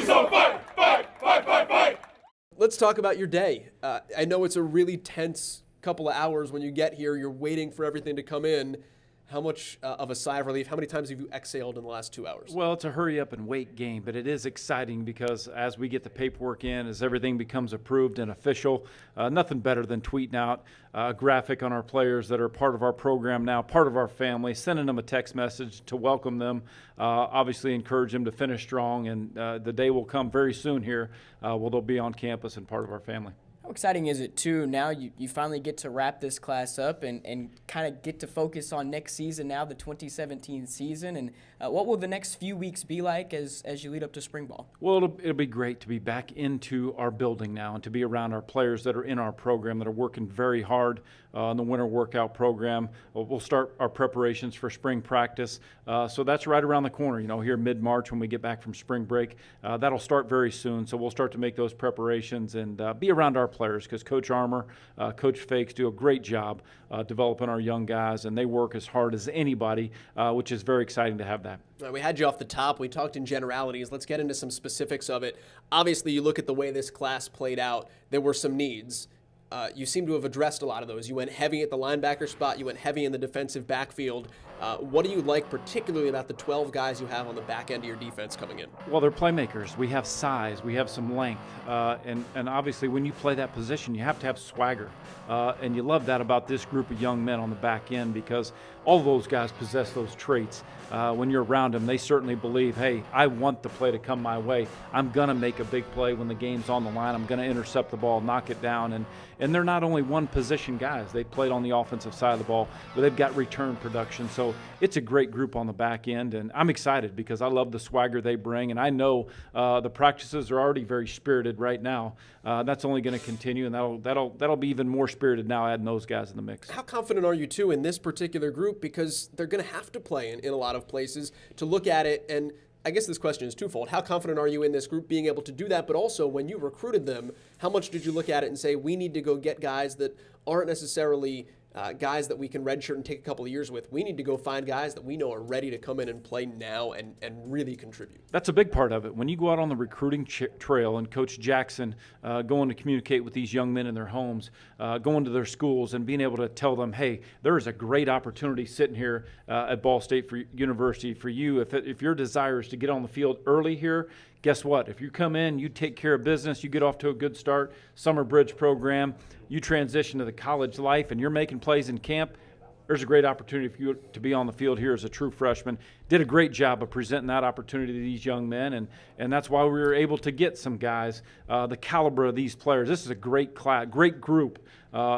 So fight, fight, fight, fight, fight! Let's talk about your day. I know it's a really tense couple of hours when you get here. You're waiting for everything to come in. How much of a sigh of relief? How many times have you exhaled in the last 2 hours? Well, it's a hurry up and wait game, but it is exciting because as we get the paperwork in, as everything becomes approved and official, nothing better than tweeting out a graphic on our players that are part of our program now, part of our family, sending them a text message to welcome them, obviously encourage them to finish strong, and the day will come very soon here where they'll be on campus and part of our family. How exciting is it, too, now you finally get to wrap this class up and kind of get to focus on next season now, the 2017 season, and what will the next few weeks be like as you lead up to spring ball? Well, it'll be great to be back into our building now and to be around our players that are in our program that are working very hard in the winter workout program. We'll start our preparations for spring practice, so that's right around the corner, here mid-March when we get back from spring break. That'll start very soon, so we'll start to make those preparations and be around our players because Coach Armour, Coach Fakes do a great job developing our young guys, and they work as hard as anybody, which is very exciting to have that. We had you off the top. We talked in generalities. Let's get into some specifics of it. Obviously, you look at the way this class played out, there were some needs. You seem to have addressed a lot of those. You went heavy at the linebacker spot. You went heavy in the defensive backfield. What do you like particularly about the 12 guys you have on the back end of your defense coming in? Well, they're playmakers. We have size. We have some length. And obviously, when you play that position, you have to have swagger. And you love that about this group of young men on the back end because all of those guys possess those traits. When you're around them, they certainly believe, hey, I want the play to come my way. I'm going to make a big play when the game's on the line. I'm going to intercept the ball, knock it down. And they're not only one position guys. They played on the offensive side of the ball, but they've got return production. So it's a great group on the back end, and I'm excited because I love the swagger they bring. And I know the practices are already very spirited right now. That's only going to continue, and that'll be even more spirited now adding those guys in the mix. How confident are you, too, in this particular group? Because they're going to have to play in a lot of places to look at it. And I guess this question is twofold. How confident are you in this group being able to do that? But also, when you recruited them, how much did you look at it and say, we need to go get guys that aren't necessarily guys that we can redshirt and take a couple of years with? We need to go find guys that we know are ready to come in and play now and really contribute. That's a big part of it. When you go out on the recruiting trail and Coach Jackson going to communicate with these young men in their homes, going to their schools and being able to tell them, hey, there is a great opportunity sitting here at Ball State University for you. If your desire is to get on the field early here, guess what? If you come in, you take care of business, you get off to a good start, summer bridge program, you transition to the college life, and you're making plays in camp, there's a great opportunity for you to be on the field here as a true freshman. Did a great job of presenting that opportunity to these young men, and that's why we were able to get some guys, the caliber of these players. This is a great class, great group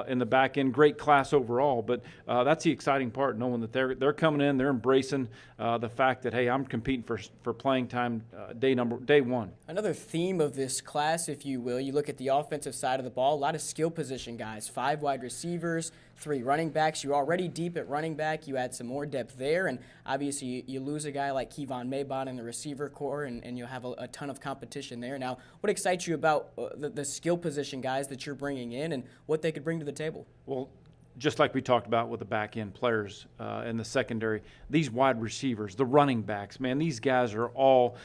in the back end, great class overall, but that's the exciting part, knowing that they're coming in, they're embracing the fact that, hey, I'm competing for playing time day one. Another theme of this class, if you will, you look at the offensive side of the ball, a lot of skill position guys, 5 wide receivers, 3 running backs. You're already deep at running back. You add some more depth there, and obviously you lose a guy like Kevon Maybon in the receiver core, and you'll have a ton of competition there. Now, what excites you about the skill position guys that you're bringing in and what they could bring to the table? Well, just like we talked about with the back end players in the secondary, these wide receivers, the running backs, man, these guys are all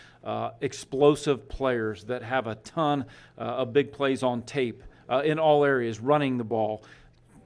explosive players that have a ton of big plays on tape in all areas, running the ball,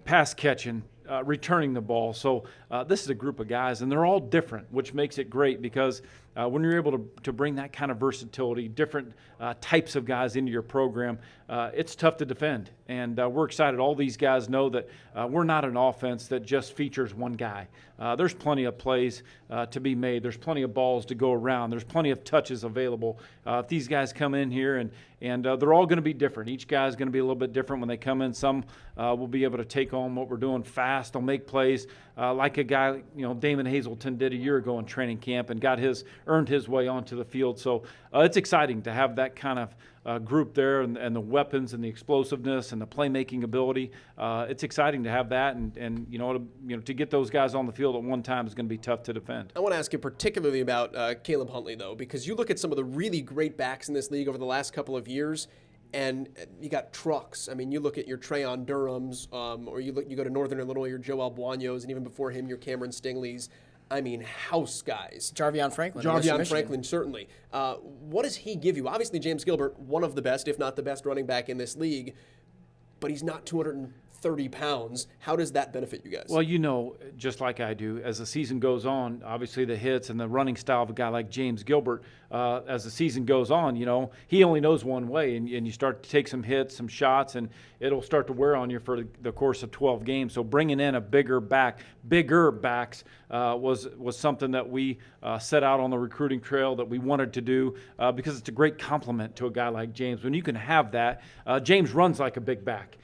pass catching, returning the ball. So this is a group of guys, and they're all different, which makes it great because when you're able to bring that kind of versatility, different types of guys into your program, it's tough to defend. And we're excited. All these guys know that we're not an offense that just features one guy. There's plenty of plays to be made. There's plenty of balls to go around. There's plenty of touches available. If these guys come in here and they're all going to be different. Each guy's going to be a little bit different when they come in. Some will be able to take on what we're doing fast. They'll make plays like a guy, Damon Hazelton did a year ago in training camp and earned his way onto the field. So it's exciting to have that kind of group there and the weapons and the explosiveness and the playmaking ability. It's exciting to have that, and to get those guys on the field at one time is going to be tough to defend. I want to ask you particularly about Caleb Huntley, though, because you look at some of the really great backs in this league over the last couple of years, and you got trucks. I mean, you look at your Trayon Durhams, or you go to Northern Illinois, your Joel Buanos, and even before him, your Cameron Stingley's. I mean, house guys. Jarvion Franklin. University of Jarvion Michigan. Franklin, certainly. What does he give you? Obviously, James Gilbert, one of the best, if not the best running back in this league, but he's not 230 pounds. How does that benefit you guys? Well, you know, just like I do, as the season goes on, obviously the hits and the running style of a guy like James Gilbert, as the season goes on, you know, he only knows one way, and you start to take some hits, some shots, and it'll start to wear on you for the course of 12 games. So bringing in a bigger backs was something that we set out on the recruiting trail that we wanted to do because it's a great compliment to a guy like James. When you can have that, James runs like a big back.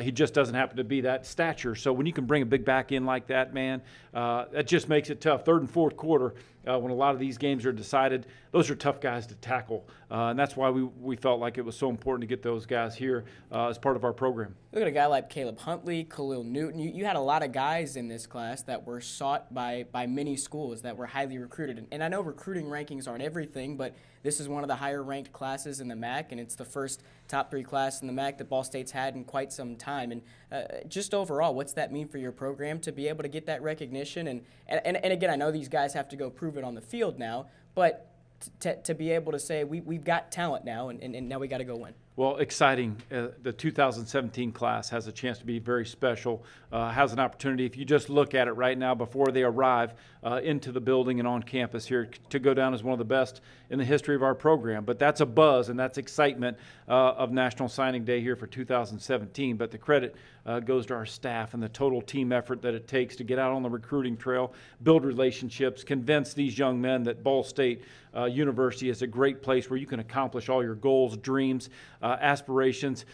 He just doesn't happen to be that stature. So when you can bring a big back in like that, man, that just makes it tough. Third and fourth quarter, when a lot of these games are decided, those are tough guys to tackle. And that's why we felt like it was so important to get those guys here as part of our program. Look at a guy like Caleb Huntley, Khalil Newton. You had a lot of guys in this class that were sought by many schools, that were highly recruited. And I know recruiting rankings aren't everything, but this is one of the higher ranked classes in the MAC, and it's the first top 3 class in the MAC that Ball State's had in quite some time. And just overall, what's that mean for your program to be able to get that recognition? And again, I know these guys have to go prove it on the field now, but to be able to say we've got talent now, and now we got to go win. Well, exciting. The 2017 class has a chance to be very special, has an opportunity, if you just look at it right now before they arrive into the building and on campus here, to go down as one of the best in the history of our program. But that's a buzz and that's excitement of National Signing Day here for 2017. But the credit goes to our staff and the total team effort that it takes to get out on the recruiting trail, build relationships, convince these young men that Ball State University is a great place where you can accomplish all your goals, dreams, aspirations,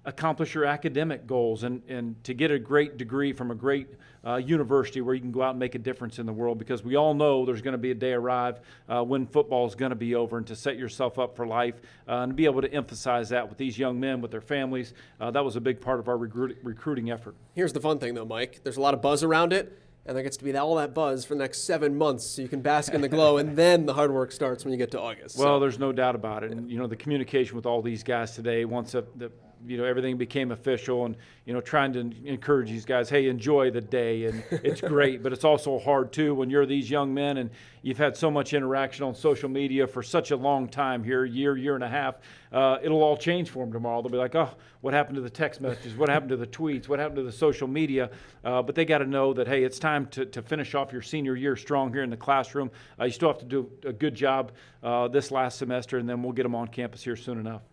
accomplish your academic goals, and to get a great degree from a great university where you can go out and make a difference in the world, because we all know there's going to be a day arrive when football is going to be over, and to set yourself up for life and be able to emphasize that with these young men, with their families, that was a big part of our recruiting effort. Here's the fun thing, though, Mike. There's a lot of buzz around it, and there gets to be all that buzz for the next 7 months, so you can bask in the glow, and then the hard work starts when you get to August. Well, there's no doubt about it. And, you know, the communication with all these guys today, once everything became official, and, you know, trying to encourage these guys, hey, enjoy the day, and it's great, but it's also hard, too, when you're these young men and you've had so much interaction on social media for such a long time here, year and a half. It'll all change for them tomorrow. They'll be like, oh, what happened to the text messages? What happened to the tweets? What happened to the social media? But they got to know that, hey, it's time to finish off your senior year strong here in the classroom. You still have to do a good job this last semester, and then we'll get them on campus here soon enough.